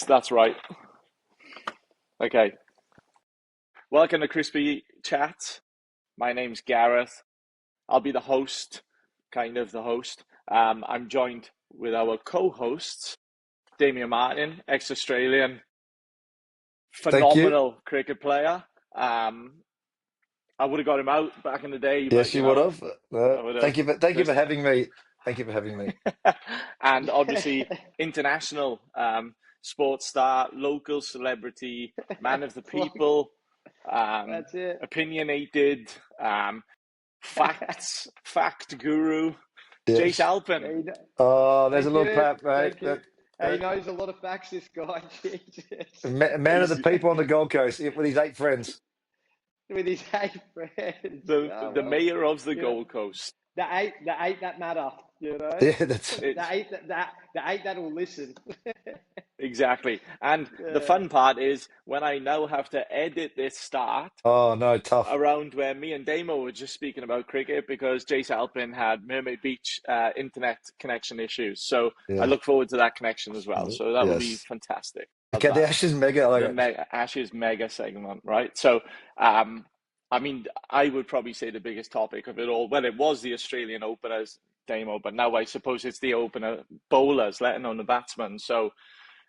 That's right. Okay. Welcome to Crispy Chats. My name's Gareth. I'll be the host, kind of the host. I'm joined with our co-hosts, Damien Martyn, ex-Australian, Thank you. phenomenal cricket player. I would have got him out back in the day, but Yes, you would have. I would have Thank you for just. having me. Thank you for having me. And obviously, international sports star, local celebrity, man of the people, um, That's it. opinionated, fact guru, Jase Yes. Alpen. Oh, there's a Thank little you. clap, mate. Thank you. He knows a lot of facts, this guy. Jesus. Man of the He's people on the Gold Coast with his 8 friends. With his 8 friends. the Oh, the well, mayor of the you know, Gold Coast. the eight that matter, you know? Yeah, that's It's The eight that will listen. exactly. And the Yeah. fun part is when I now have to edit this start oh no, tough. around where me and Damo were just speaking about cricket because Jase Alpen had Mermaid Beach internet connection issues. So I Yeah. look forward to that connection as well. So that will be Yes. fantastic. How's Okay, the that? Ashes mega. I like The it. Ashes mega segment, right? So, I mean, I would probably say the biggest topic of it all, well, it was the Australian openers, Damo, but now I suppose it's the opener bowlers, letting alone the batsmen. So,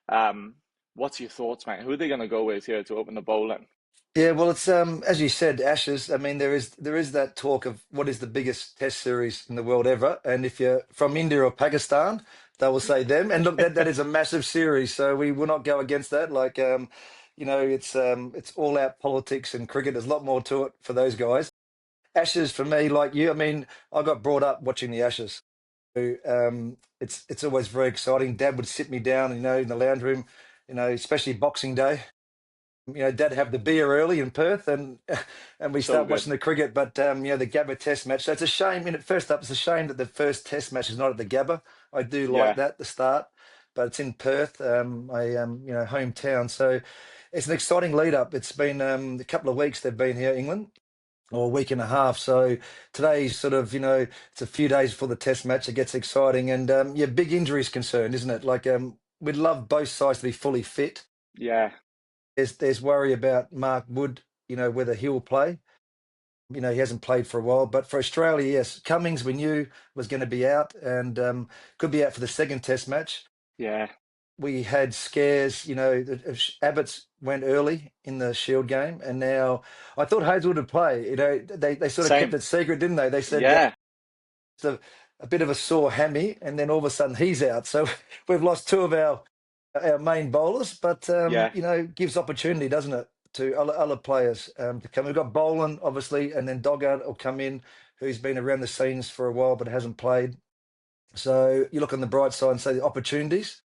um, what's your thoughts, mate? Who are they going to go with here to open the bowling? Yeah, well, it's as you said, Ashes. I mean, there is that talk of what is the biggest Test series in the world ever, and if you're from India or Pakistan, they will say them. And look, that is a massive series, so we will not go against that. Like, it's all out politics and cricket. There's a lot more to it for those guys. Ashes for me, like you, I mean, I got brought up watching the Ashes. So, it's always very exciting. Dad would sit me down, in the lounge room, especially Boxing Day. Dad have the beer early in Perth, and and we So start good. watching the cricket. But the Gabba Test match. So it's a shame. First up, it's a shame that the first Test match is not at the Gabba. I do like Yeah. that the start, but it's in Perth, my hometown. So it's an exciting lead up. It's been a couple of weeks they've been here, England, or a week and a half. So today's sort of it's a few days before the Test match. It gets exciting, and yeah, big injuries concerned, isn't it? Like we'd love both sides to be fully fit. Yeah. There's worry about Mark Wood, whether he'll play. He hasn't played for a while, but for Australia, yes, Cummings we knew was going to be out and could be out for the second Test match. Yeah. We had scares, Abbott's went early in the Shield game, and now I thought Hazelwood would play. They sort of kept Same. it secret, didn't they? They said Yeah. it's a bit of a sore hammy, and then all of a sudden he's out. So we've lost two of our main bowlers, but Yeah. gives opportunity, doesn't it, to other players to come. We've got Boland, obviously, and then Doggart will come in, who's been around the scenes for a while but hasn't played. So you look on the bright side and say the opportunities.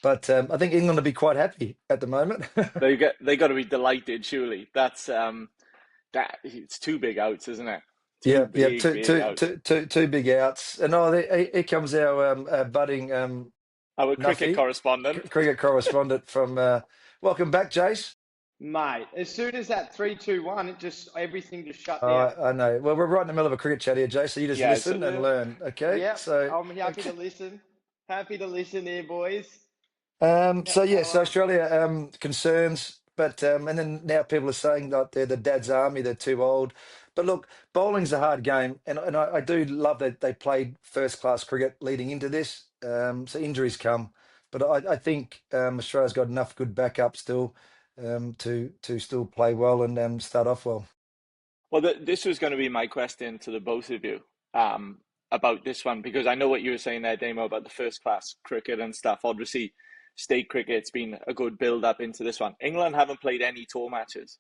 But I think England will be quite happy at the moment. They got to be delighted, surely. That's that it's two big outs, isn't it? Two Yeah, yeah, big outs. two big outs. And here comes our budding Our cricket Nuffy, correspondent. cricket correspondent from. Welcome back, Jace. Mate, as soon as that 3-2-1, everything just shut down. I know. Well, we're right in the middle of a cricket chat here, Jace. So you just Yeah, listen and learn, okay? Yep, So, I'm happy okay. to listen. Happy to listen here, boys. So yeah, so How Australia concerns, but and then now people are saying that they're the dad's army, they're too old. But look, bowling's a hard game, and I do love that they played first class cricket leading into this. So injuries come, but I think Australia's got enough good backup still to still play well and start off well. well, this was going to be my question to the both of you about this one because I know what you were saying there, Damo, about the first class cricket and stuff. Obviously, state cricket's been a good build up into this one. England haven't played any tour matches.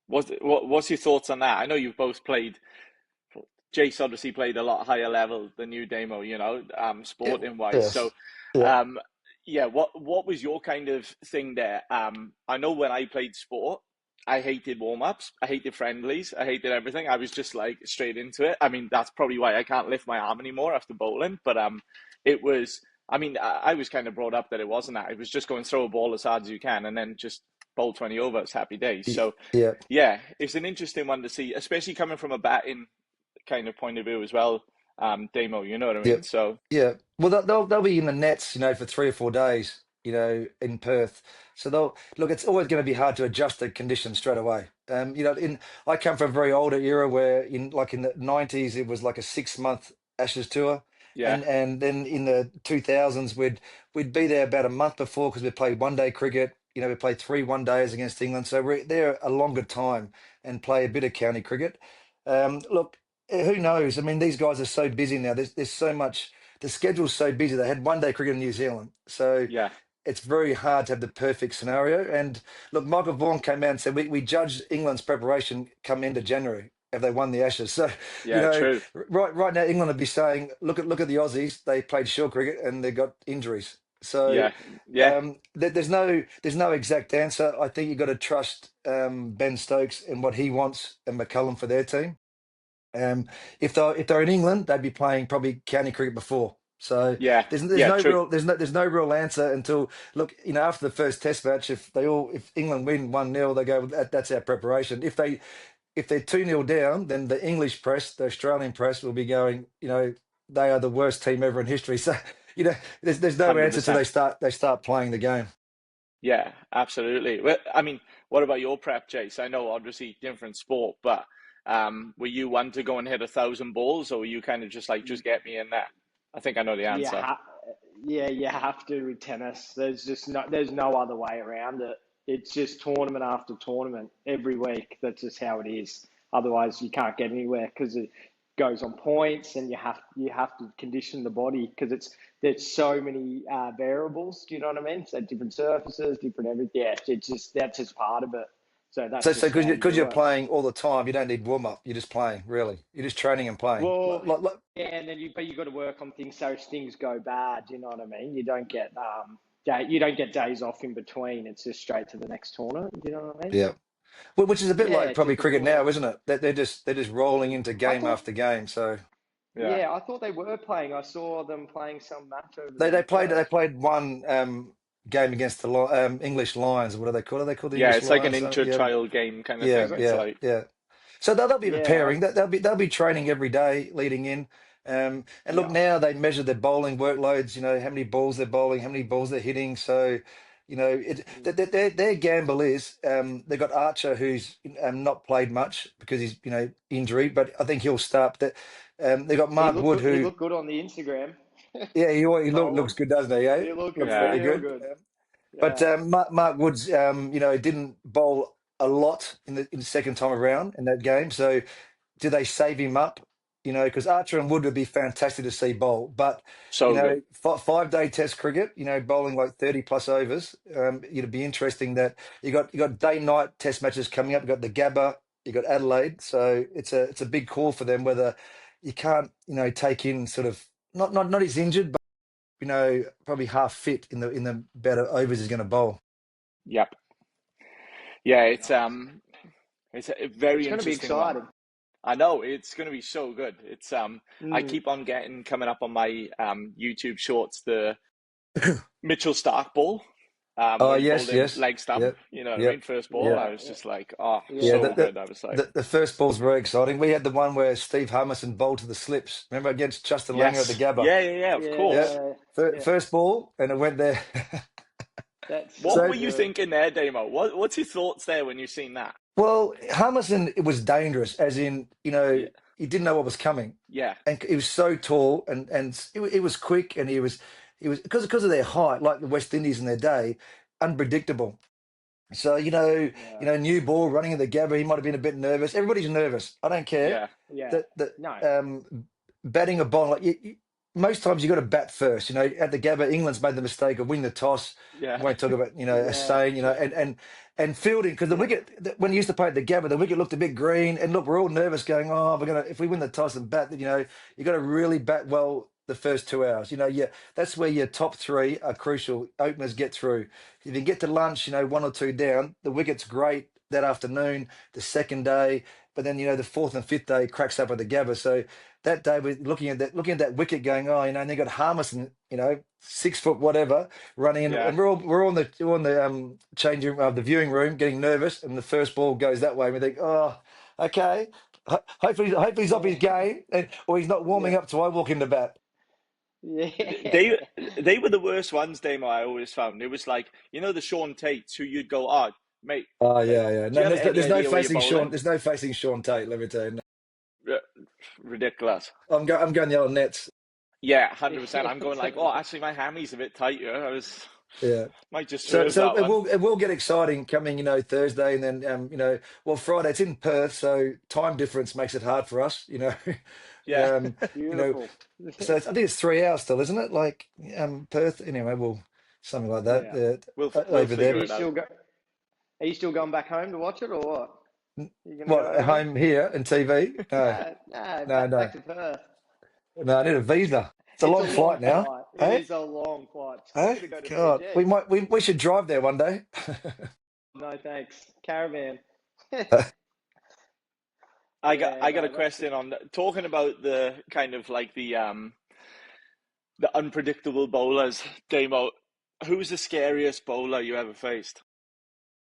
What's your thoughts on that? I know you've both played. Jace obviously played a lot higher level than you, Damo. Yeah. Sporting wise. So, Yes. Yeah. um, yeah. What was your kind of thing there? I know when I played sport, I hated warm ups. I hated friendlies. I hated everything. I was just like straight into it. I mean, that's probably why I can't lift my arm anymore after bowling. But it was. I mean, I was kind of brought up that it wasn't that. It was just go and throw a ball as hard as you can, and then just bowl 20 overs. Happy days. So Yeah. yeah, it's an interesting one to see, especially coming from a batting kind of point of view as well, Damo. You know what I Yeah. mean? So Yeah. Well, they'll be in the nets, for 3 or 4 days. in Perth. So they'll look. It's always going to be hard to adjust to conditions straight away. I come from a very older era where in the '90s it was like a 6 month Ashes tour, Yeah, and then in the 2000s we'd be there about a month before because we played 1 day cricket. We played 3 1 days against England, so we're there a longer time and play a bit of county cricket. Look, who knows? I mean, these guys are so busy now. There's so much. The schedule's so busy. They had 1 day cricket in New Zealand, so yeah, it's very hard to have the perfect scenario. And look, Michael Vaughan came out and said we judged England's preparation come into January if they won the Ashes. So yeah, true. right now England would be saying, look at the Aussies. They played short cricket and they got injuries. So Yeah, yeah, there's no exact answer. I think you've got to trust Ben Stokes and what he wants and McCullum for their team. If they're in England, they'd be playing probably county cricket before. So yeah, there's yeah, no true. real there's no real answer until look after the first Test match. If England win 1-0, they go that's our preparation. If they're 2-0 down, then the English press, the Australian press, will be going. They are the worst team ever in history. So there's no answer till 100%. they start playing the game. Yeah, absolutely. Well, I mean, what about your prep, Chase? I know obviously different sport, but were you one to go and hit 1,000 balls, or were you kind of just like, just get me in there? I think I know the Yeah, answer. yeah, you have to with tennis. There's no other way around it. It's just tournament after tournament every week. That's just how it is. Otherwise, you can't get anywhere because it goes on points, and you have to condition the body because there's so many variables. Do you know what I mean? So different surfaces, different everything. Yeah, that's just part of it. So So that's so just how you because you're do it. playing all the time, you don't need warm up. You're just playing. Really, you're just training and playing. Well, yeah, and then you got to work on things so if things go bad. You know what I mean? You don't get days off in between. It's just straight to the next tournament. You know what I mean? Yeah. Well, which is a bit like Yeah, probably cricket typical. now, isn't it? That they're just rolling into I game thought, after game. So Yeah. yeah, I thought they were playing. I saw them playing some match over they there they in played they Perth. played one game against the English Lions. What are they called? Are they called the Yeah, English it's like an Lions? Yeah, inter-trial game kind of yeah, Was thing. it? It's yeah, like, yeah. So they'll be Yeah, preparing. They'll be training every day leading in. And look, yeah. now they measure their bowling workloads. How many balls they're bowling, how many balls they're hitting. So, their gamble is they've got Archer who's not played much because he's injury, but I think he'll start. That they've got He Mark looked Wood good. He who, looked good on the Instagram. yeah, looks Bowling. good, doesn't he? He looked Looks good, yeah, very real good. good. But Yeah. Mark Woods, didn't bowl a lot in the second time around in that game. So do they save him up? Because Archer and Wood would be fantastic to see bowl. But, so good. 5 day test cricket, bowling like 30 plus overs, it'd be interesting that you got day night test matches coming up. You got the Gabba, you got Adelaide. So it's a big call for them whether you can't, take in sort of not he's injured, but probably half fit in the better overs he's going to bowl. Yep. Yeah, it's a It's very going to be interesting one. exciting. I know it's going to be so good. I Mm, keep on getting coming up on my YouTube shorts the Mitchell Stark ball, Oh where he bowled yes, in yes, leg stump. yep, You know what I mean? yep, First ball. yep. I yeah, was just like, oh, Yeah, yeah, so good. I was like, the first ball's very exciting. We had the one where Steve Harmison bowled to the slips. Remember against Justin Langer at the yes, Gabba? yeah, yeah, yeah, of Yeah, course. yeah, yeah. first ball, and it went there. That's What so So, were you good. thinking there, Damo? What's your thoughts there when you seen that? well, Harmison, it was dangerous, as in, Yeah, he didn't know what was coming, yeah, and he was so tall, and it was quick, and he was because of their height, like the West Indies in their day, unpredictable. So, Yeah, new ball running in the Gabba, he might have been a bit nervous. Everybody's nervous. I don't care. yeah, yeah. That No, batting a ball like most times you got to bat first. At the Gabba, England's made the mistake of winning the toss. yeah, Won't talk about a yeah, saying, and fielding because the yeah, wicket when you used to play at the Gabba, the wicket looked a bit green, and look, we're all nervous, going, oh, we're gonna if we win the toss and bat, you got to really bat well the first 2 hours. Yeah, that's where your top three are crucial. Openers get through. If you get to lunch, one or two down, the wicket's great that afternoon, the second day, but then the fourth and fifth day cracks up at the Gabba. So that day we're looking at that wicket going, oh, and they got Harmison, 6 foot whatever, running in, yeah. and we're on the changing room of the viewing room getting nervous, and the first ball goes that way, and we think, oh, okay. Hopefully he's off his yeah, game, or he's not warming yeah. up till I walk into bat. Yeah. They were the worst ones, Damo. I always found it was like the Sean Tates who you'd go, oh mate, Oh like, yeah, yeah. do you No, have any there's no idea where you're facing Sean. bowling? There's no facing Sean Tate. Let me tell you. R- Ridiculous. I'm going the old Nets. Yeah, 100%. I'm going like, oh, actually, my hammy's a bit tight here. Yeah. Might just So swerve so that one. it will get exciting coming, Thursday, and then well, Friday. It's in Perth, so time difference makes it hard for us. Yeah. You know. Beautiful. So I think it's 3 hours still, isn't it? Like Perth. Anyway, well, something like Yeah. that We'll over Are figure there. you it out. still are you still going back home to watch it or what? You gonna What, go at home? home here and TV? No, No, no, no, back no, to Perth. no. I need a visa. It's a It's a long long flight now. flight. It Hey, is a long flight. I'm hey, gonna go to God, Fiji. we should drive there one day. No thanks. Caravan. I got a No, that's question on talking about the kind of like the unpredictable bowlers, Damo. Who's the scariest bowler you ever faced?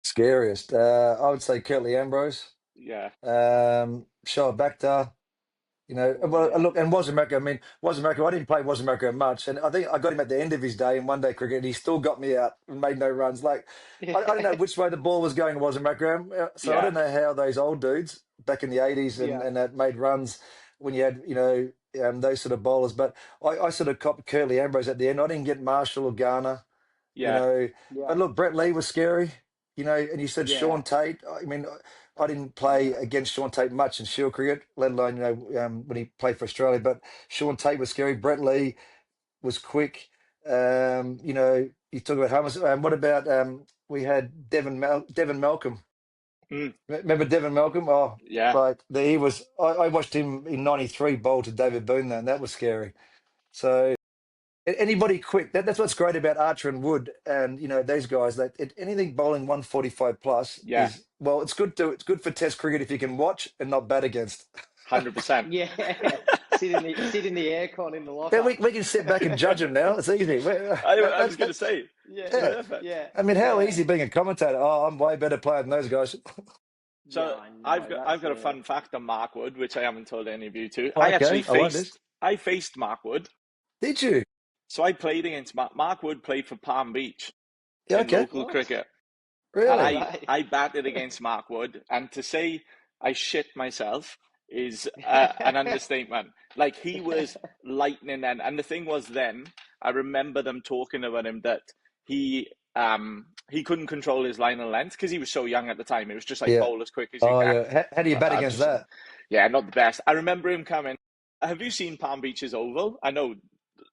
Scariest. I would say Curtly Ambrose, Yeah, Shoaib Bakhtar. Well, yeah. look, and Wazimaka, I mean, Wazimaka, I didn't play Wazimaka much, and I think I got him at the end of his day in one day cricket, and he still got me out and made no runs. Like, I don't know which way the ball was going, Wazimaka. So I yeah, don't know how those old dudes back in the 80s Yeah. and that made runs when you had, those sort of bowlers. But I sort of copped Curtly Ambrose at the end. I didn't get Marshall or Garner, you yeah, know. Yeah. But look, Brett Lee was scary, and you said Yeah. Sean Tate. I mean, I didn't play Yeah. against Sean Tate much in Shield cricket, let alone when he played for Australia. But Sean Tate was scary. Brett Lee was quick. You talk about Hammers. What about we had Devon Malcolm? mm, Remember Devon Malcolm? Oh, yeah, like he was. I watched him in '93 bowl to David Boone, and that was scary. So anybody quick. That's what's great about Archer and Wood, and these guys. That anything bowling 145 plus yeah, is well. It's good for Test cricket if you can watch and not bat against. 100%. Yeah. Sit in the aircon in the Yeah, locker. we can sit back and judge them now. It's easy. I was That's gonna say Yeah. yeah. perfect. Yeah. I mean, how Yeah. easy being a commentator? Oh, I'm way better player than those guys. Yeah, So I I've know. got That's I've got a it. fun fact on Mark Wood, which I haven't told any of you too. Oh, okay, I like this. I faced Mark Wood. Did you? So I played against Mark Wood. Played for Palm Beach Yeah. in Okay. local What? cricket, and Really? No I batted against Mark Wood. And to say I shit myself is an understatement. Like he was lightning then, and the thing was then I remember them talking about him that he couldn't control his line and length because he was so young at the time. It was just like Yeah. bowl as quick as you Oh, can. yeah. How do you bat I against just that? yeah, not the best. I remember him coming. Have you seen Palm Beach's oval? I know,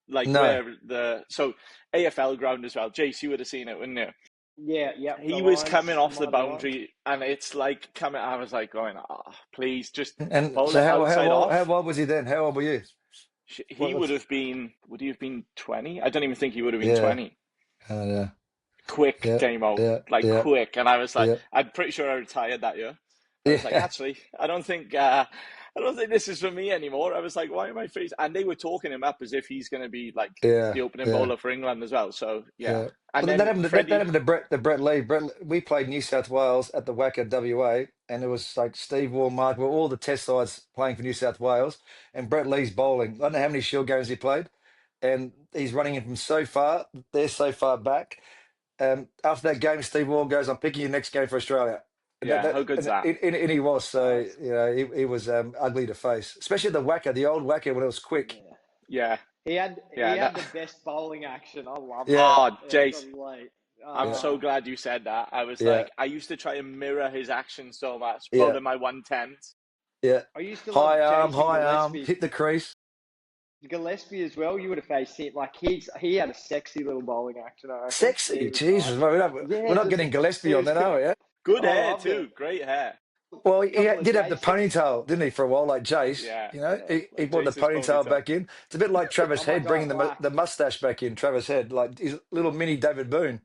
like No. where so AFL ground as well. Jace, you would have seen it, wouldn't you? Yeah, yep, the He was lines, coming the off the mighty lines. boundary, and it's like coming. I was like going, oh, please, just And bowl so it outside how off. old was he then? How old were you? He would What's have been. Would he have been 20? I don't even think he would have been yeah. 20. Yeah. Quick Yeah. Damo, Yeah. like Yeah. quick, and I was like, Yeah. I'm pretty sure I retired that year. I was like, Yeah. actually, I don't think this is for me anymore. I was like, why am I facing? And they were talking him up as if he's going to be like Yeah. the opening Yeah. bowler for England as well. So yeah, Yeah. and Well, that then happened. That Freddie, happened to Brett Lee. We played New South Wales at the WACA WA, and it was like Steve Waugh, Mark, well, all the Test sides playing for New South Wales, and Brett Lee's bowling. I don't know how many Shield games he played, and he's running it from so far. They're so far back. After that game, Steve Waugh goes, "I'm picking your next game for Australia." And yeah, how good's that? and he was so Nice. he was ugly to face, especially the WACA, the old WACA when it was quick. Yeah. Yeah, He yeah. had the best bowling action. I loved it. Yeah, Oh, It was Jace, a late. I'm yeah, so glad you said that. I was yeah, like, I used to try and mirror his action so much, yeah, bowling my 110s. yeah. I used to love Jason High arm, Gillespie. hit the crease. Gillespie as well. You would have faced him. Like he had a sexy little bowling action. I reckon he Sexy, was Jesus, nice. mate, we're Yeah, not just getting Gillespie he on was. that, are we? Yeah? Good I hair loved it. too, great hair. Well, Couple of did have the Jasons. ponytail, didn't he, for a while, like Jace? Yeah, Yeah. He like brought the Jace's ponytail ponytail. back in. It's a bit like Travis Oh my Head bringing God, black. the mustache back in. Travis Head, like his little mini David Boone.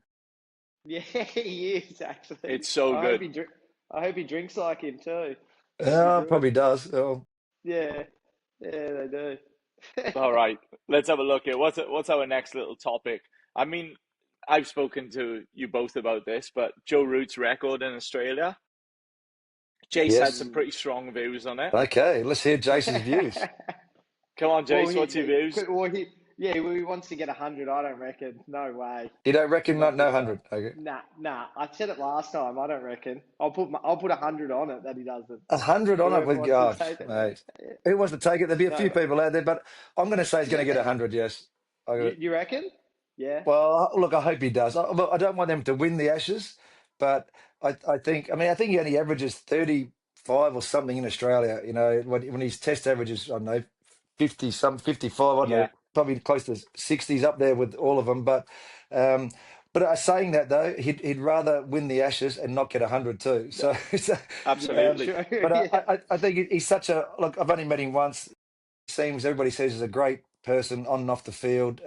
Yeah, he is actually. It's so good. I hope he drinks like him too. That'd be good. Probably does. Oh, Yeah, yeah, they do. All right, let's have a look here. What's our next little topic? I mean, I've spoken to you both about this, but Joe Root's record in Australia. Jace had yes. some pretty strong views on it. Okay, let's hear Jason's views. Come on, Well, Jace, what's your views? Yeah, he wants to get 100. I don't reckon. No way. You don't reckon? He's not No good enough. 100. Okay. Nah. I said it last time. I don't reckon. I'll put 100 on it that he doesn't. 100 on it Whoever with wants to God, take it. mate. Who wants to take it? There'll be a few No. people out there, but I'm going to say he's going to get 100. Yes. You reckon? Yeah. Well, look, I hope he does. Look, I don't want them to win the Ashes, but I think he only averages 35 or something in Australia. You know, when his test averages, I don't know, 50, 55, I don't know, Yeah, probably close to 60s up there with all of them. Um, saying that though, he'd rather win the Ashes and not get 100 too. So, Yeah. absolutely. True. but Yeah. I think he's such a look. I've only met him once. Seems everybody says he's a great person on and off the field.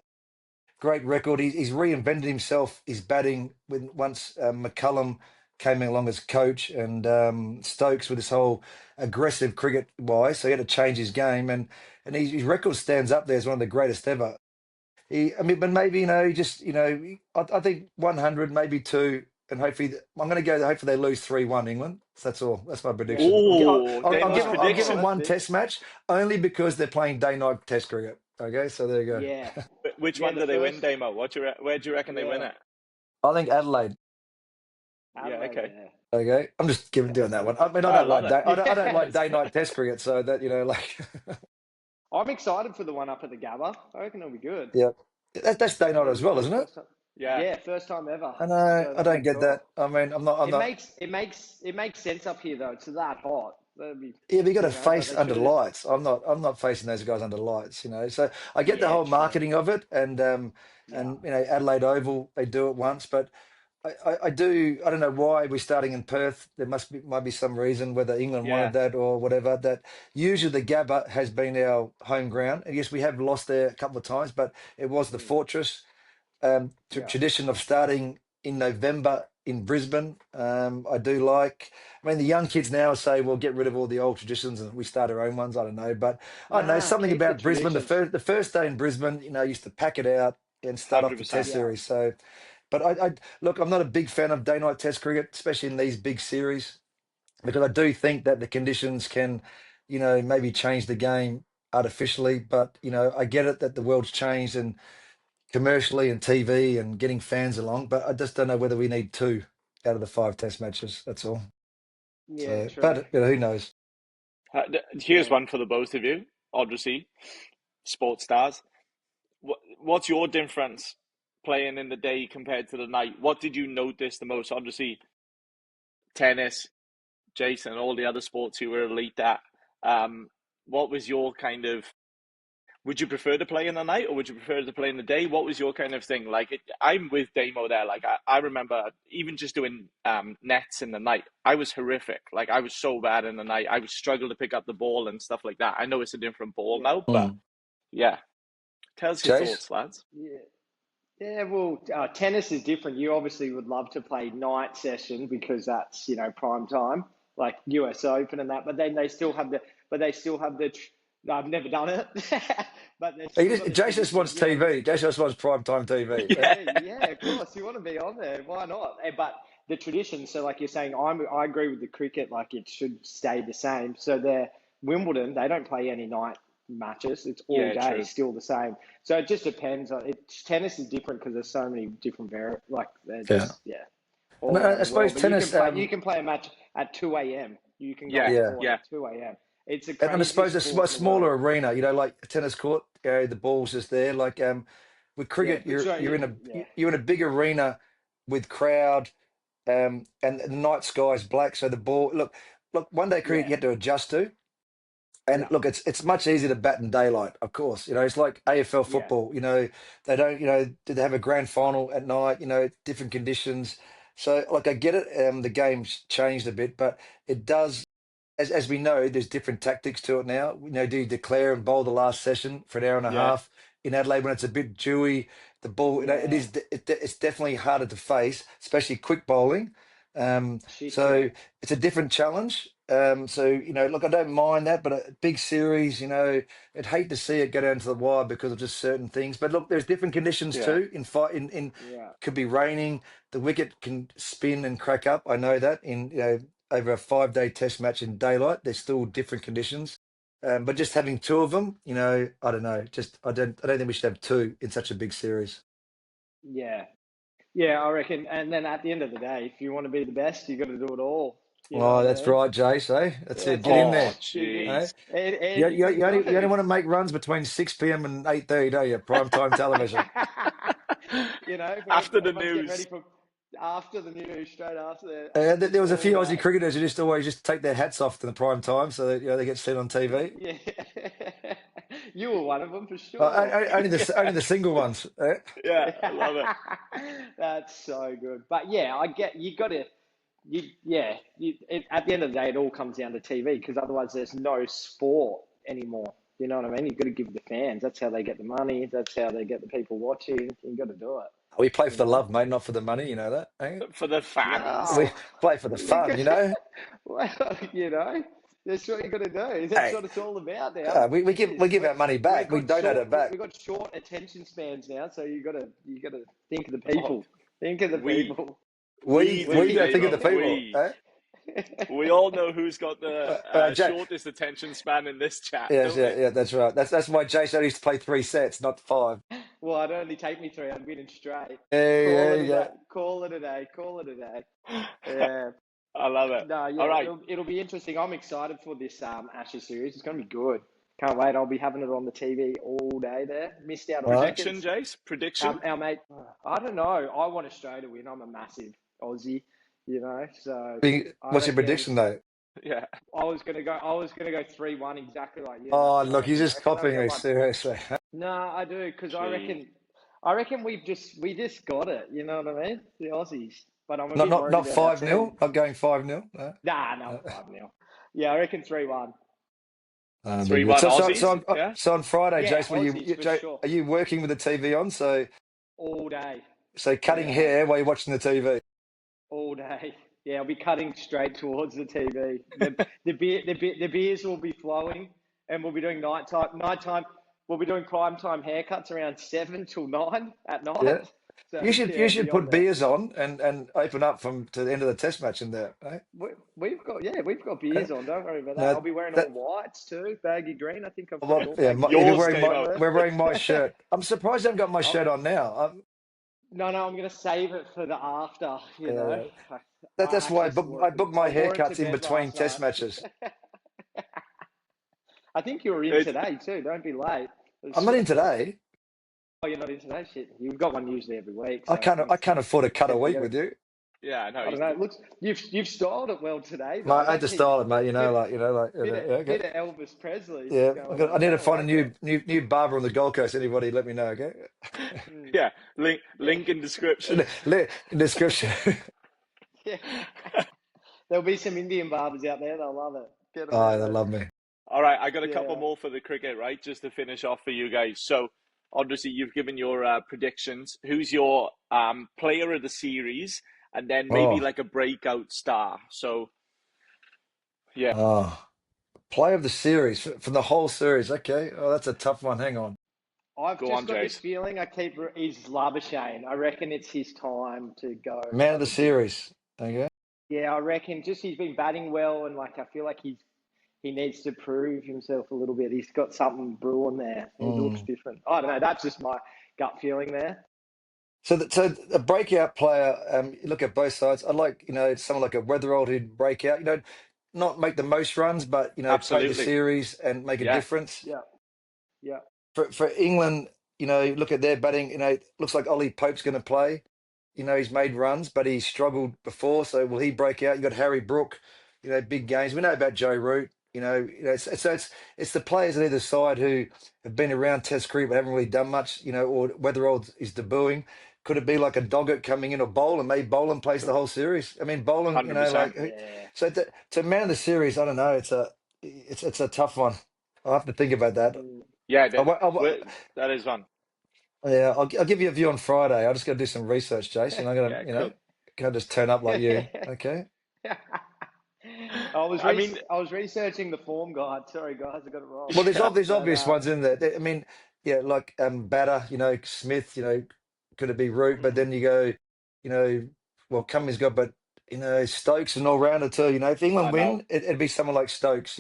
Great record. He's reinvented himself. His batting when once McCullum came along as coach and Stokes with this whole aggressive cricket wise, so he had to change his game and his record stands up there as one of the greatest ever. But maybe he just I think 100, maybe two, and hopefully I'm going to go. Hopefully they lose 3-1 England. So that's all. That's my Yeah. prediction. Oh, Damo's I'll give Oh, them prediction. that's one big. Test match only because they're playing day night Test cricket. Okay, so there you go. Yeah. Which Yeah. one The do they win, first. Damo? Where do you reckon they win Yeah. it? I think Adelaide. Yeah, Adelaide. okay. Yeah. Okay, I'm just doing that one. I mean, I love it. I don't like Yes. day night Test cricket, so that like, I'm excited for the one up at the Gabba. I reckon it'll be good. yeah, that's day night It'll as be well, good. isn't it? First time. Yeah, Yeah, first time ever. I know. So I that'll don't be get that. cool. I mean, I'm It not. makes it makes it makes sense up here though. It's that hot. That'd be Yeah, but you got to but face they under should have. lights. I'm not facing those guys under lights. So I get the Yeah, whole true. marketing of it, Yeah. and Adelaide Oval they do it once, but I do. I don't know why we're starting in Perth. There might be some reason whether England yeah. wanted that or whatever. That usually the Gabba has been our home ground. And yes, we have lost there a couple of times, but it was the Mm, fortress. yeah. Tradition of starting in November in Brisbane. I do like. I mean, the young kids now say, "Well, get rid of all the old traditions and we start our own ones." I don't know, but I don't know Nah, something keep the about Brisbane. traditions. The first day in Brisbane, used to pack it out and start off the Test 100%. Yeah. series. So, but I look, I'm not a big fan of day night Test cricket, especially in these big series, because I do think that the conditions can, maybe change the game artificially. But I get it that the world's changed and commercially and TV and getting fans along, but I just don't know whether we need two out of the five Test matches. That's all. Yeah, So, true. but who knows? Here's Yeah. one for the both of you. Obviously, sports stars. What's your difference playing in the day compared to the night? What did you notice the most? Obviously, tennis, Jason, all the other sports you were elite at. What was your kind of? Would you prefer to play in the night or would you prefer to play in the day? What was your kind of thing? Like, I'm with Damo there. Like, I remember even just doing nets in the night. I was horrific. Like, I was so bad in the night. I would struggle to pick up the ball and stuff like that. I know it's a different ball Yeah. now, but Mm. yeah. Tell us your Chase? thoughts, lads. Yeah. Yeah, well, tennis is different. You obviously would love to play night session because that's prime time, like US Open and that. But then they still have the. I've never done it, but they've still got the Jase just tradition. wants TV. Jase just wants primetime TV. Yeah, Yeah, of course. You want to be on there. Why not? But the tradition. So, like you're saying, I agree with the cricket. Like it should stay the same. So they're Wimbledon. They don't play any night matches. It's all yeah, day, true. still the same. So it just depends. Tennis is different because there's so many different like they're Yeah. just And all around I the world. suppose But you can tennis, play. You can play a match at 2 a.m. You can go Yeah, on yeah. court yeah, at 2 a.m. It's the And I suppose craziest a sport in the world. smaller arena, like a tennis court, the ball's just there. Like with Yeah, cricket, but you're in yeah, you're in a big arena with crowd, and the night sky is black, so the ball look one day cricket yeah, you had to adjust to. And yeah, look, it's much easier to bat in daylight, of course. It's like AFL yeah, football. They don't. Do they have a grand final at night? Different conditions. So, like, I get it. The game's changed a bit, but it does. As we know, there's different tactics to it now. Do you declare and bowl the last session for an hour and a yeah, half in Adelaide when it's a bit dewy? The ball, yeah. it's definitely harder to face, especially quick bowling. Shit, yeah. So it's a different challenge. So look, I don't mind that, but a big series, I'd hate to see it go down to the wire because of just certain things. But look, there's different conditions yeah. too. In fight, in Yeah, could be raining, the wicket can spin and crack up. I know that in over a 5-day Test match in daylight, there's still different conditions. But just having two of them, I don't know. Just I don't think we should have two in such a big series. Yeah. Yeah, I reckon. And then at the end of the day, if you want to be the best, you got to do it all. You know Oh, what I that's mean? right, Jace. Eh? That's it. That's Get in it. Oh, there. Eh? jeez. You, And you you, got you only you only to. want to make runs between 6 p.m. and 8:30, don't you? Prime time television. After the Everyone's getting ready news. for after the news, straight after There just was a all few Aussie day. cricketers who just always just take their hats off to the prime time, so that they get seen on TV. Yeah, you were one of them for sure. Only the single ones. Eh? Yeah, I love it. That's so good. But yeah, I get you got to at the end of the day, it all comes down to TV because otherwise there's no sport anymore. You know what I mean? You've got to give the fans. That's how they get the money. That's how they get the people watching. You've got to do it. We play for You the know? love, mate, not for the money. You know that. Eh? For the fans. We Wow. play for the fun. Well, that's what you got to do. That's Hey, what it's all about now. we give our money back. We donate it We back. got short attention spans now, so you got to think of the Oh, people. Think of the we, people. We do, got to think of Damo. the people. Eh? We all know who's got the Jay, shortest attention span in this chat, yes, don't we? yeah, that's right. That's why Jason used to play 3 sets, not five. Well, it'd only take me three. I'm winning straight. Yeah, Call it you a go. day. Call it a day. Call it a day. Yeah. I love it. No, All yeah, right. it'll be interesting. I'm excited for this Ashes series. It's going to be good. Can't wait. I'll be having it on the TV all day there. Missed out on All right. Prediction, seconds. Jace? Prediction? Our mate, I don't know. I want Australia to win. I'm a massive Aussie, so I What's your reckon prediction though? Yeah. I was gonna go 3-1 exactly like you. Oh, That's what look, you're I just reckon. copying me, seriously. No, I do because Jeez. I reckon we just got it. You know what I mean? The Aussies. But I'm a Not bit not worried not about our 5-0. team. Not going 5-0. No. Nah, not 5-0. Yeah, I reckon 3-1. Very good. 3-1 So, so, Aussies? so, on, Yeah. so on Friday, Yeah, Jace, Aussies for sure. Are you working with the TV on? All day. So cutting hair while you're watching the TV. All day. Yeah, I'll be cutting straight towards the TV. The beers will be flowing, and we'll be doing nighttime. We'll be doing prime time haircuts around 7 till 9 at Yeah. night. So You should you yeah, should be on put there. beers on and open up to the end of the Test match in there. Right? We've got beers on. Don't worry about that. No, I'll be wearing all that whites too, baggy green. I think I've got it well, all yeah. baggy If you're green. Yours, wearing Got Damo. we're wearing my there. shirt. I'm surprised I haven't got my Oh, shirt on now. no, I'm gonna save it for the after. Yeah, I, that's I why actually I wore it. booked I my wore it to haircuts in bed between last Test night. matches. I think you were in It's, today too. Don't be late. I'm not in today. Oh, you're not in today? Shit. You've got one usually every week, I so can't I must can't afford a cut a get week together. with you. yeah, no, I don't know. It looks you've styled it well today Mate, though. I had to That keep style it, mate. bit Yeah, okay. bit of Elvis Presley Yeah, going on. I need to I find a like it. new barber on the Gold Coast. Anybody, let me know, okay? Mm. yeah. Yeah. Link in description. In description. Yeah. There'll be some Indian barbers out there. They'll love it. Get them Oh, out they there. love me. All right, I got a couple Yeah. more for the cricket, right? Just to finish off for you guys. So, obviously, you've given your predictions. Who's your player of the series, and then maybe Oh, like a breakout star. So, yeah, oh. Play of the series from the whole series. Okay. Oh, that's a tough one. Hang on. I've go just on, got this Jace. feeling is Labuschagne. I reckon it's his time to go Man for of the the big. series. Okay. Yeah, I reckon just he's been batting well, and I feel like he needs to prove himself a little bit. He's got something brewing there. He looks Mm. different. I don't know. That's just my gut feeling there. So a breakout player. You look at both sides. I like someone like a Weatherald who'd break out. Not make the most runs, but play the Absolutely. series and make a Yeah. difference. Yeah, yeah. For England, look at their batting. Looks like Ollie Pope's going to play. He's made runs, but he's struggled before. So will he break out? You got Harry Brook, big games. We know about Joe Root. It's the players on either side who have been around Test cricket but haven't really done much. Or Weatherald is debuting. Could it be like a Doggett coming in or Boland? Maybe Boland plays the whole series. I mean, Boland, 100%. Yeah. so to man of the series, I don't know. It's a tough one. I'll have to think about that. Mm. Yeah, I, wa- I, wa- that is one. yeah, I'll give you a view on Friday. I just got to do some research, Jason. I'm gonna, Yeah, cool. can't just turn up like you. Okay. I mean, I was researching the form guide. Sorry, guys, I got it wrong. Well, there's yeah, obvious But obvious ones in there. I mean, yeah, like Batter, Smith, could it be Root? But then you go, well, Cummings got, but Stokes is an all rounder too. If I England know. win, it'd be someone like Stokes.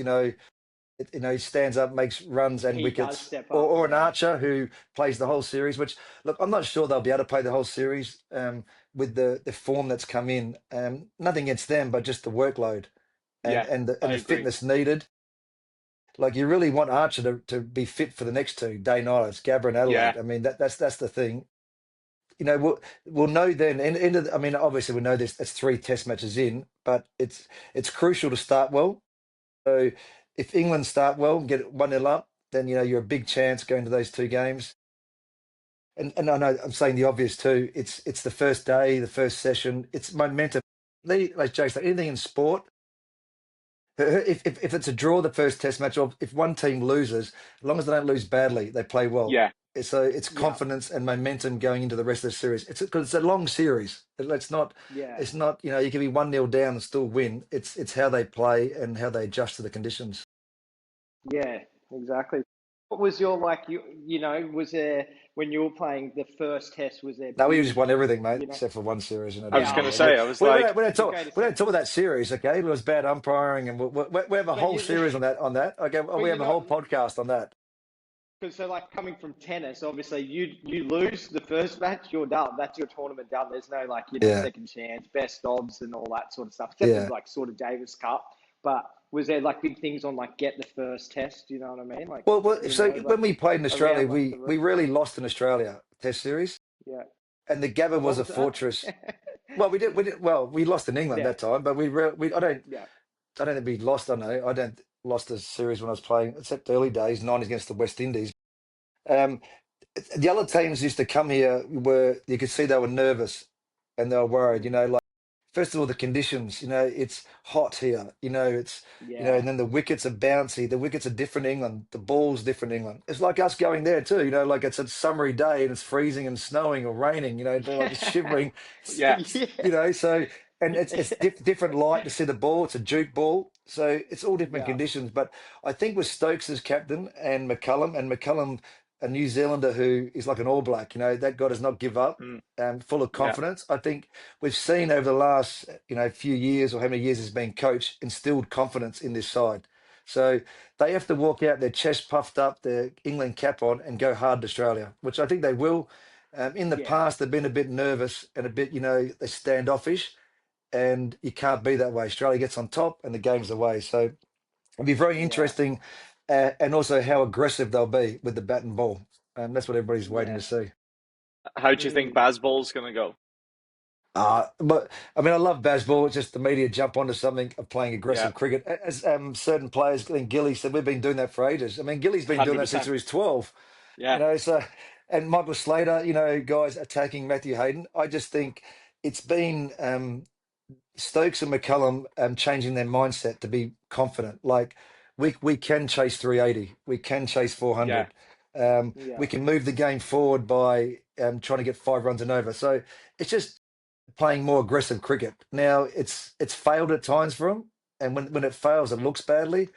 he stands up, makes runs and He does wickets, step up. or an Yeah. Archer who plays the whole series. Which, look, I'm not sure they'll be able to play the whole series with the form that's come in. Nothing against them, but just the workload Yeah, and I the agree. fitness needed. Like you really want Archer to be fit for the next two day nighters, Gabba and Yeah, Adelaide. I mean that's the thing. We'll know then. I mean, obviously we know this. It's three Test matches in, but it's crucial to start well. So if England start well and get 1-0 up, then you're a big chance going to those two games. And I know I'm saying the obvious too. It's the first day, the first session. It's momentum. Like Jay said, anything in sport. If it's a draw the first Test match, or if one team loses, as long as they don't lose badly, they play well. yeah, So it's Yeah. confidence and momentum going into the rest of the series. It's because it's a long series. It's not. Yeah. It's not. You can be 1-0 down and still win. It's how they play and how they adjust to the conditions. Yeah. Exactly. What was your was there when you were playing the first test? Was there No, we just big? won everything, mate, You know. except for one series. I was Yeah. gonna Oh, say, I was like, We don't the talk. greatest. We don't talk about that series. Okay, it was bad umpiring, and we have a But whole you. series on that. Okay, But we you're have a not. whole podcast on that. Because so like coming from tennis, obviously you lose the first match, you're done. That's your tournament done. There's no Yeah, second chance, best odds, and all that sort of stuff. Except for yeah. like sort of Davis Cup. But was there like big things on like get the first test? You know what I mean? Like So like when we played in Australia, around like the we really lost in Australia Test series, yeah. and the Gabba What was a was that? fortress. Well, we did well. We lost in England Yeah, that time, but yeah, I don't think we lost. I know I don't lost a series when I was playing, except early days, 90s against the West Indies. Um, the other teams used to come here were you could see they were nervous and they were worried. Like first of all the conditions. It's hot here. yeah, and then the wickets are bouncy. The wickets are different in England. The ball's different in England. It's like us going there too. Like it's a summery day and it's freezing and snowing or raining. They're like shivering. yeah, So and it's different light to see the ball. It's a Duke ball, so it's all different yeah, conditions. But I think with Stokes as captain and McCullum, a New Zealander who is like an All Black, that guy does not give up, mm, full of yeah, confidence. I think we've seen over the last, few years or how many years he's been coached, instilled confidence in this side. So they have to walk out their chest puffed up, their England cap on, and go hard to Australia, which I think they will. In the yeah, past, they've been a bit nervous and a bit, they're standoffish, and you can't be that way. Australia gets on top, and the game's away. So it'll be very yeah, interesting, and also how aggressive they'll be with the bat and ball. That's what everybody's waiting yeah. to see. how do you think Mm, Bazball's gonna go? But I mean, I love Bazball. It's just the media jump onto something of playing Yeah, aggressive cricket. As certain players, I think Gilly said, we've been doing that for ages. I mean, Gilly's been doing that since 100%. he was 12. Yeah, So and Michael Slater, guys attacking Matthew Hayden. I just think it's been Stokes and McCullum changing their mindset to be confident. Like we can chase 380, we can chase yeah, 400. yeah, We can move the game forward by trying to get 5 runs and over. So it's just playing more aggressive cricket. Now it's failed at times for them, and when it fails, it looks badly.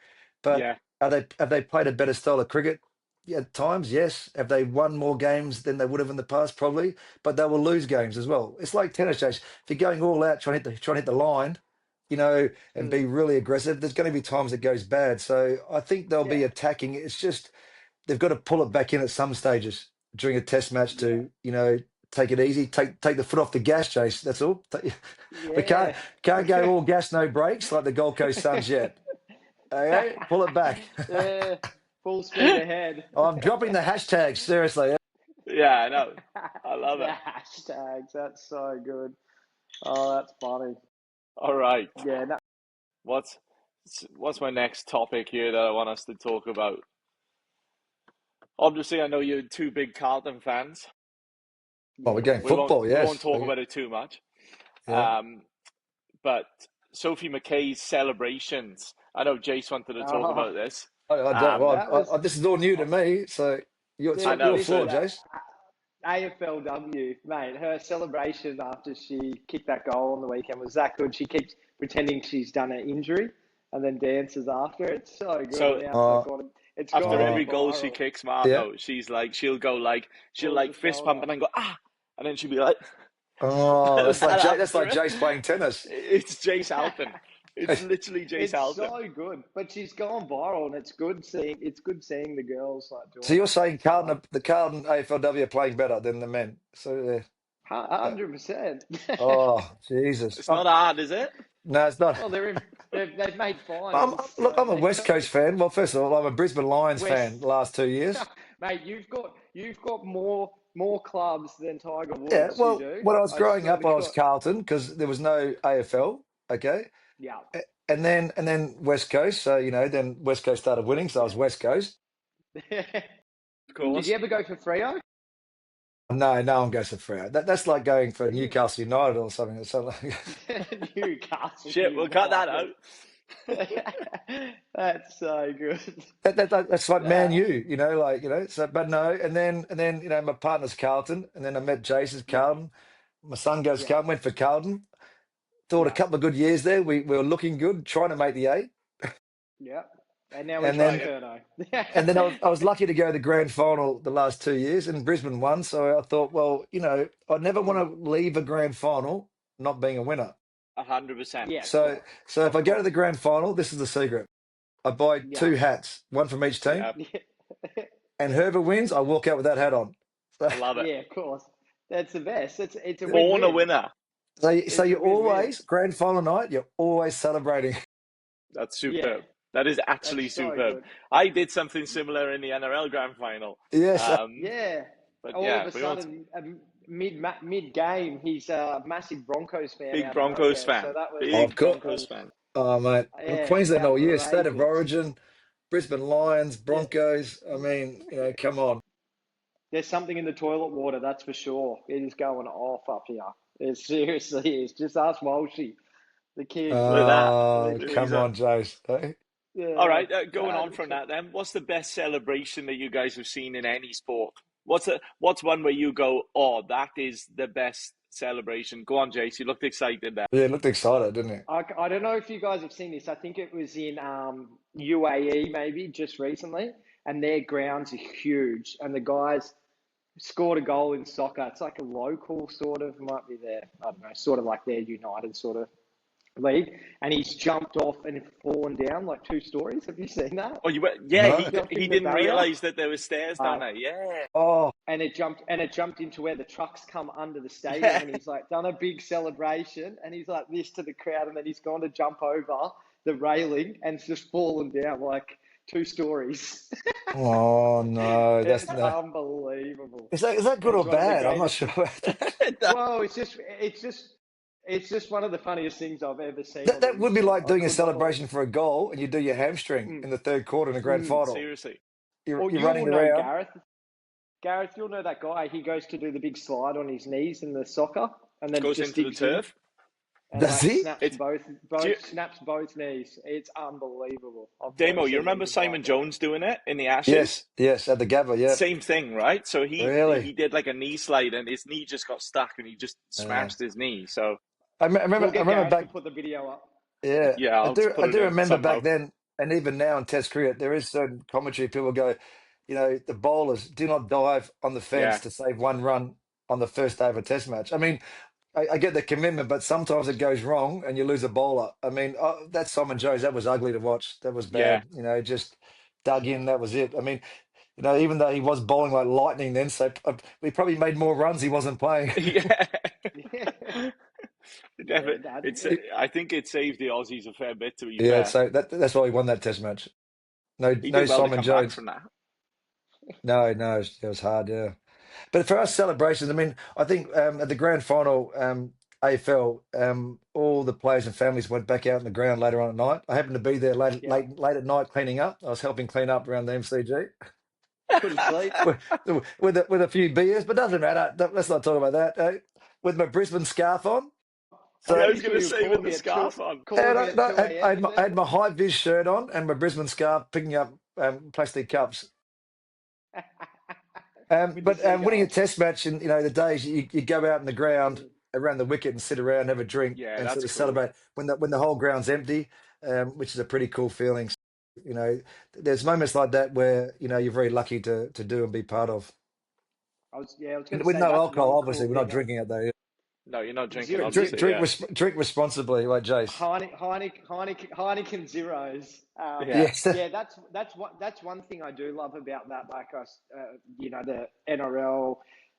But yeah, have they played a better style of cricket? Yeah, at times, yes. Have they won more games than they would have in the past? Probably, but they will lose games as well. It's like tennis, Chase. If you're going all out trying to hit the line, and be mm, really aggressive, there's going to be times it goes bad. So I think they'll be yeah, attacking. It's just they've got to pull it back in at some stages during a test match yeah, to take it easy, take the foot off the gas, Chase. That's all. We can't yeah. go all gas, no brakes like the Gold Coast Suns yet. Okay, pull it back. Yeah, full speed ahead. I'm dropping the hashtags seriously. yeah. I know. I love The it. hashtags, that's so good. Oh, that's funny. All right. Yeah, no, What's what's my next topic here that I want us to talk about? Obviously, I know you're two big Carlton fans. Well, we're yeah, getting football, We won't yes. talk about it too much. Yeah. Um, but Sophie McKay's celebrations. I know Jace wanted to talk oh, about this. I don't. Um, Well, that was this is all new to me, so I dude, know. your this is floor, So Jace. AFLW, mate. Her celebration after she kicked that goal on the weekend was that good. She keeps pretending she's done an injury and then dances after. It's so good. so And now Uh, it's after gone uh, every goal she viral. kicks, yeah. Marno, she'll go like she'll Pulls like the fist pump shoulder. and then go ah, and then she'll be like Oh, that that's like after it. Jace playing tennis. It's Jase Alpen. It's literally Jase It's Alpen. so good, but she's gone viral, and it's good seeing the girls like So doing you're it. saying the Carlton AFLW are playing better than the men? So 100%. oh Jesus! It's not hard, is it? No, it's not. Well, they've made I'm, finals, look, so I'm a there you West go. Coast fan. Well, first of all, I'm a Brisbane Lions fan West, the last 2 years. mate, you've got more clubs than Tiger Yeah, Woods. You well, do. when I was I growing swear to up, I was God. Carlton because there was no AFL. Okay, Yeah. and then West Coast. So then West Coast started winning, so I was Yeah. West Coast. Of Did course. you ever go for Freo? No one goes for Freo. That's like going for Newcastle United or something. Newcastle Shit, we'll cut that United. out. That's so good. That's like Man Yeah. U, So, but no, and then my partner's Carlton, and then I met Jason Yeah. Carlton. My son goes Yeah. Carlton, went for Carlton. Thought a Yeah. couple of good years there. We were looking good, trying to make the eight, Yeah. And now and he's with then Curno. and then I was lucky to go to the grand final the last 2 years, and Brisbane won. So I thought, well, I never want to leave a grand final not being a winner. 100%. Yeah, of So course. so if Of I go to the course. grand final, this is the secret. I buy Yeah. two hats, one from each team, Yeah, and whoever wins, I walk out with that hat on. So, I love it. Yeah, of course. That's the best. It's a Born a win-win. winner. so It's a you're win-win. always grand final night. You're always celebrating. That's Yeah. superb. That is actually That's so superb. good. I did something similar in the NRL Grand Final. Yes, Yeah. But All of yeah, a we all sudden, mid game, he's a massive Broncos fan big out of Broncos nowhere. So fan. that was of Big course. Broncos fan. Oh, mate, yeah, Queensland all year, state of outrageous. origin, Brisbane Lions, Yeah. Broncos. I mean, come on. There's something in the toilet water, that's for sure. It is going off up here. It seriously is. Just ask Walshy, the kid. Look at that. Oh, Look at come these. on, Jace. Hey? All Yeah. right, going on from that then, what's the best celebration that you guys have seen in any sport? What's one where you go, oh, that is the best celebration? Go on, Jace. You looked excited there. Yeah, it looked excited, didn't it? I don't know if you guys have seen this. I think it was in UAE maybe just recently, and their grounds are huge, and the guys scored a goal in soccer. It's like a local sort of, might be their, I don't know, sort of like their United sort of league, and he's jumped off and fallen down like 2 stories. Have you seen that? Oh, yeah, No. he didn't realize that there were stairs down there. Yeah. Oh, And it jumped into where the trucks come under the stadium, Yeah. and he's like done a big celebration, and he's like this to the crowd, and then he's gone to jump over the railing and it's just fallen down like 2 stories. oh no, that's It's no. unbelievable. Is that good or It's one of the bad? I'm not greatest. sure about that. Well, it's just one of the funniest things I've ever seen That, on the that would be internet. like I doing a could not believe celebration for a goal and you do your hamstring it. in the third quarter in the grand final. Seriously. Or You're you will running know around. Gareth. Gareth, you'll know that guy. He goes to do the big slide on his knees in the soccer, and then Goes just into the digs in turf. and Does he? snaps both Do you- snaps both knees. It's unbelievable. I've Damo, never you seen remember anything Simon like it. Jones doing it in the Ashes? Yes, at the Gabba, yeah. Same thing, right? So he Really? did like a knee slide and his knee just got stuck and he just Yeah. smashed his knee. So I We'll get remember Gareth to back. put the video up. Yeah, yeah, I I'll do. put I it do in remember somehow. back then, and even now in Test cricket, there is certain commentary. People go, the bowlers do not dive on the fence Yeah. to save one run on the first day of a Test match. I mean, I get the commitment, but sometimes it goes wrong and you lose a bowler. I mean, that Simon Jones, that was ugly to watch. That was Yeah. bad. Just dug in. That was it. I mean, even though he was bowling like lightning then, so he probably made more runs. He wasn't playing. Yeah. Yeah, that, I think it saved the Aussies a fair bit, to be Yeah, fair. so that's why he won that Test match. No, He no did well to Simon come back Jones. from that. No, it was hard, yeah. But for us celebrations, I mean, I think at the grand final AFL, all the players and families went back out in the ground later on at night. I happened to be there yeah. late at night cleaning up. I was helping clean up around the MCG Couldn't sleep. with a few beers, but doesn't matter. Let's not talk about that. With my Brisbane scarf on. So I I'm was pretty going to sure say you with called the me at scarf on. calling me at 2 a.m. I had my high vis shirt on and my Brisbane scarf, picking up plastic cups. With the But winning a seagulls. Test match in the days you go out in the ground around the wicket and sit around, have a drink, Yeah, and that's sort of cool. celebrate when the whole ground's empty, which is a pretty cool feeling. There's moments like that where you're very lucky to do and be part of. I was going to With say no that's alcohol, one obviously, cool we're not thing. drinking it though. No, you're not drinking, Zero, Drink, zero, obviously. Yeah. drink responsibly, like Jace. Heineken zeros. Yeah. Yes. Yeah, that's one thing I do love about that. Like us, the NRL,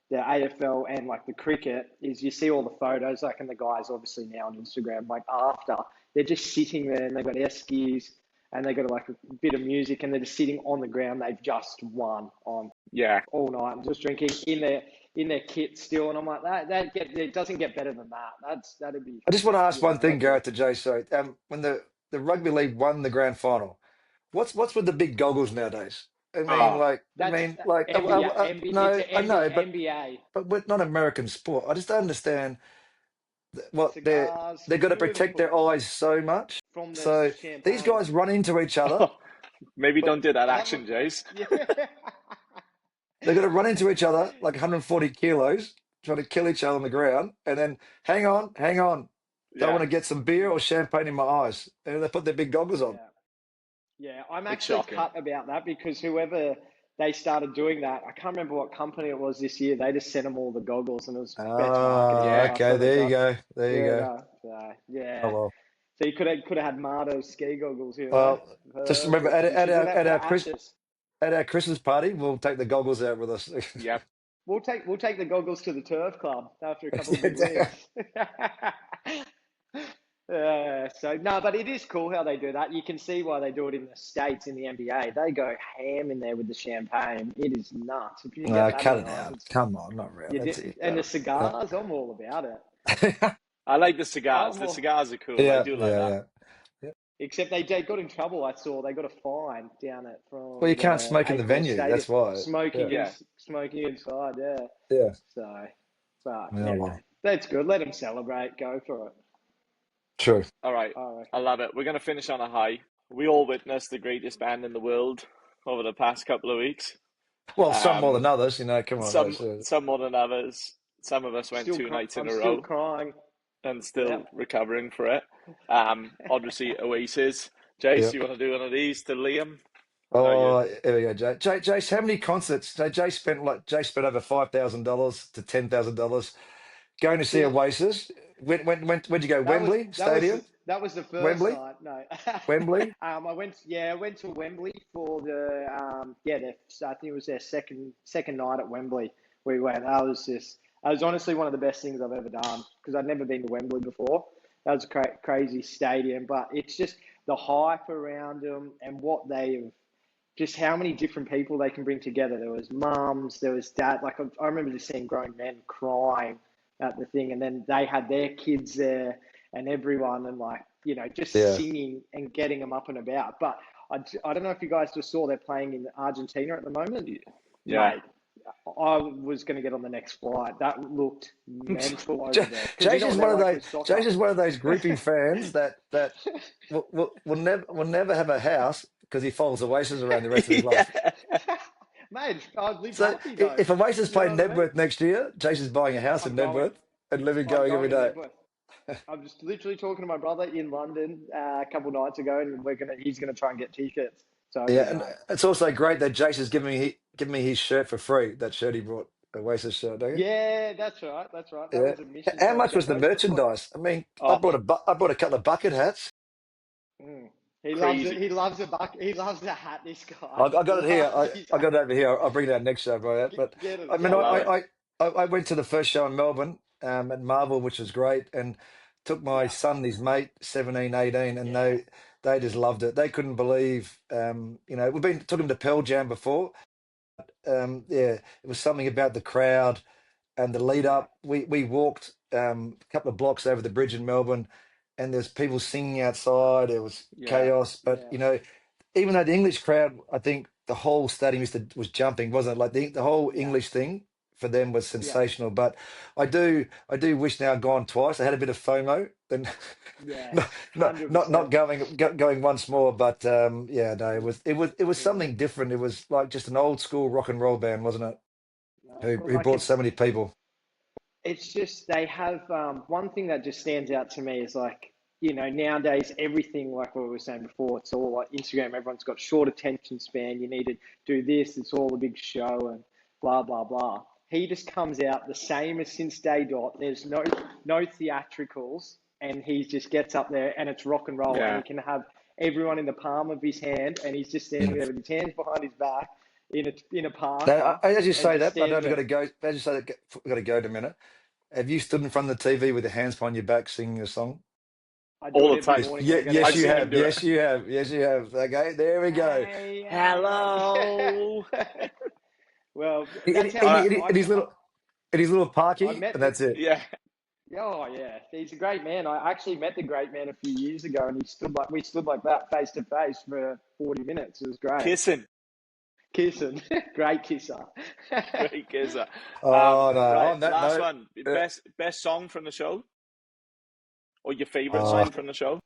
the AFL, and like the cricket is you see all the photos, like, and the guys obviously now on Instagram, like after they're just sitting there and they've got eskies and they got like a bit of music and they're just sitting on the ground. They've just won on Yeah. all night and just drinking in their kit still. And I'm like it doesn't get better than that. That'd be I just want to ask one thing, that'd be Gareth, to Jace. Sorry. When the rugby league won the grand final, what's with the big goggles nowadays? Oh, that's NBA. It's no, an I know, NBA. but we're not American sport. I just don't understand what Cigars, they've got to whoever protect put their eyes so much. from the So these champagne. guys run into each other. maybe But don't do that I have action, Jace. yeah. They've got to run into each other like 140 kilos, trying to kill each other on the ground, and then hang on, hang on. Don't Yeah. want to get some beer or champagne in my eyes. And they put their big goggles on. Yeah. I'm It's actually shocking. cut about that because whoever they started doing that, I can't remember what company it was this year. They just sent them all the goggles and it was best marketing Ah, Yeah. ever. okay. So they There you got go. There you yeah, go. no, so, Oh yeah. well. So you could have had Mardo ski goggles, Well, just remember Perfect. We should do that at for our Ashes. at our Christmas party, we'll take the goggles out with us. Yep. We'll take the goggles to the turf club after a couple of big Yeah, wins. So no, but it is cool how they do that. You can see why they do it in the States in the NBA. They go ham in there with the champagne. It is nuts. If you can get that cut in the it ice, out. Come on, not really. you That's did, it. and the cigars, I'm all about it. I like the cigars. I'm The all, cigars are cool. I Yeah, do like yeah, that. yeah. Yeah. except they got in trouble. I saw they got a fine down at Well, you from can't the smoke in the Acorn venue. Stadium, That's why. Yeah, Yeah. smoking inside. Yeah. yeah. So, but Yeah, yeah, well, that's good. Let them celebrate. Go for it. true. All right. I I reckon. love it. We're going to finish on a high. We all witnessed the greatest band in the world over the past couple of weeks. Well, some more than Um, others, Come on, some that's some more than others. Some of us went Still, 2 nights in I'm a still row crying. and Yep. still recovering for it. Obviously, Oasis. Jace, yeah. you want to do one of these to Liam? I know you. Oh, here we go, Jay. Jace, how many concerts? Jay spent over $5,000 to $10,000 going to see See, Oasis. When'd you go? that was Wembley that was Stadium, that was the first Wembley, night. No, Wembley. I went to Wembley for the I think it was their second night at Wembley. We went. That was honestly one of the best things I've ever done because I'd never been to Wembley before. That was a crazy stadium, but it's just the hype around them and what they've just how many different people they can bring together. There was mums, there was dad. Like I remember just seeing grown men crying at the thing, and then they had their kids there and everyone, and like just Yeah. singing and getting them up and about. But I don't know if you guys just saw they're playing in Argentina at the moment, Yeah. mate. I was going to get on the next flight. That looked mental over J- there because you Jace know is what one they're of like those. with soccer. Jace is one of those groupie fans that will never have a house because he follows Oasis around the rest of his Yeah. life. Mate, I'd live So happy though. if Oasis You play know what I mean? Nebworth next year, Jace is buying a house in I'm going. Nebworth and living I'm going every going to day. Nebworth. I'm just literally talking to my brother in London a couple nights ago, and he's gonna try and get tickets. So I'll be Yeah, and going. it's also great that Jace is giving me his shirt for free. That shirt he brought, Oasis shirt, don't you? Yeah, that's right. That's right. That Yeah. was a mission. How So much was the that's what. merchandise? I mean, Oh, I bought a couple of bucket hats. Mm. He loves it. crazy. He loves a buck. He loves the hat. This I, guy I got it here. loves his I hat. got it over here. I'll bring that next show, bro. But Get I it. mean, I Get love it. it. I went to the first show in Melbourne at Marvel, which was great, and took my Yeah. son, and his mate, 17, 18, and Yeah. they just loved it. They couldn't believe, took them to Pearl Jam before. Yeah, it was something about the crowd and the lead Yeah. up. We walked a couple of blocks over the bridge in Melbourne, and there's people singing outside. It was Yeah. chaos, but Yeah. even though the English crowd, I think the whole stadium was jumping, wasn't it? Like the whole Yeah. English thing for them was Yeah. sensational. But I do wish now I'd gone twice. I had a bit of FOMO, then Yes. not 100%. going once more. But yeah, no, it was Yeah. something different. It was like just an old school rock and roll band, wasn't it? Well, Who like brought so many people. it's just they have one thing that just stands out to me is like nowadays everything like what we were saying before, it's all like Instagram. Everyone's got short attention span. You need to do this. It's all a big show and blah blah blah. he just comes out the same as since day dot. There's no theatricals, and he just gets up there and it's rock and roll, and he can have everyone in the palm of his hand, and he's just standing there with his hands behind his back in a parka. Now, as you say that, but I've there. got to go. As you say that, we've got to go in a minute. Have you stood in front of the TV with your hands behind your back singing a song? I do All it the every time. morning. Yes, you seen him have. do it. Yes, you have. Yes, you have. Okay, there we go. Hey, Hello. Well, In that's how his little parky, I met and that's it. Yeah. Oh yeah, he's a great man. I actually met the great man a few years ago, and we stood like that face to face for 40 minutes. It was great. Kissing. Great kisser. Great kisser. Oh no! Right, On that last note, one. Best song from the show, or your favorite song from the show?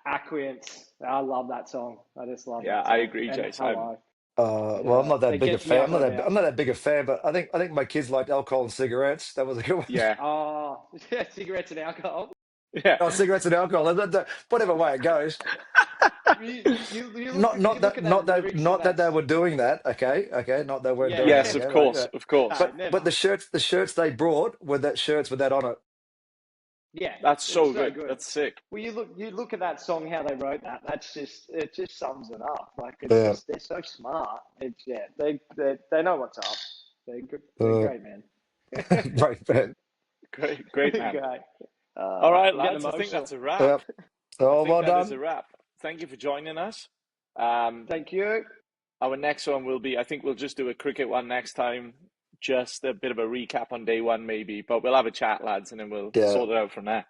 Acquience. I love that song. I just love. Yeah, that song. I agree, And Jase. Hello. well, I'm not that It big a gets me fan. up and I'm not that big a fan, but I think my kids liked alcohol and cigarettes. That was a good one. Yeah. Oh, cigarettes and alcohol. Yeah. Oh, cigarettes and alcohol. Whatever way it goes. Not that they were doing that. Okay. Not that we're doing. Yes, that, of course, of course. But the shirts they brought were shirts with that on it. Yeah, That's so good. That's sick. Well, you look at that song, how they wrote that. It just sums it up. Like Yeah. they're so smart. They know what's up. They're great, man. Great man. Great man. Great. All right, lads. I think that's a wrap. Yep. Oh, well that is done. a wrap. Thank you for joining us. Thank you. Our next one will be, I think we'll just do a cricket one next time. Just a bit of a recap on day one, maybe. But we'll have a chat, lads, and then we'll sort it out from there.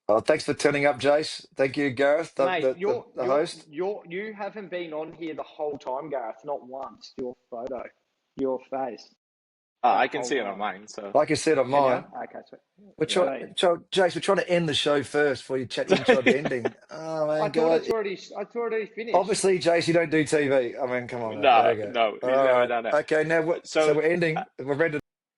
Oh, thanks for turning up, Jase. Thank you, Gareth, the host. You haven't been on here the whole time, Gareth. Not once. Your photo, your face. I can see it on mine. So, like I said on mine. Okay, sweet. Jase, we're trying to end the show first before you chat into the ending. Oh man, I thought it's already finished. Obviously, Jase, you don't do TV. I mean, come on. No, he's never done it. Okay, now so we're ending. We're ready to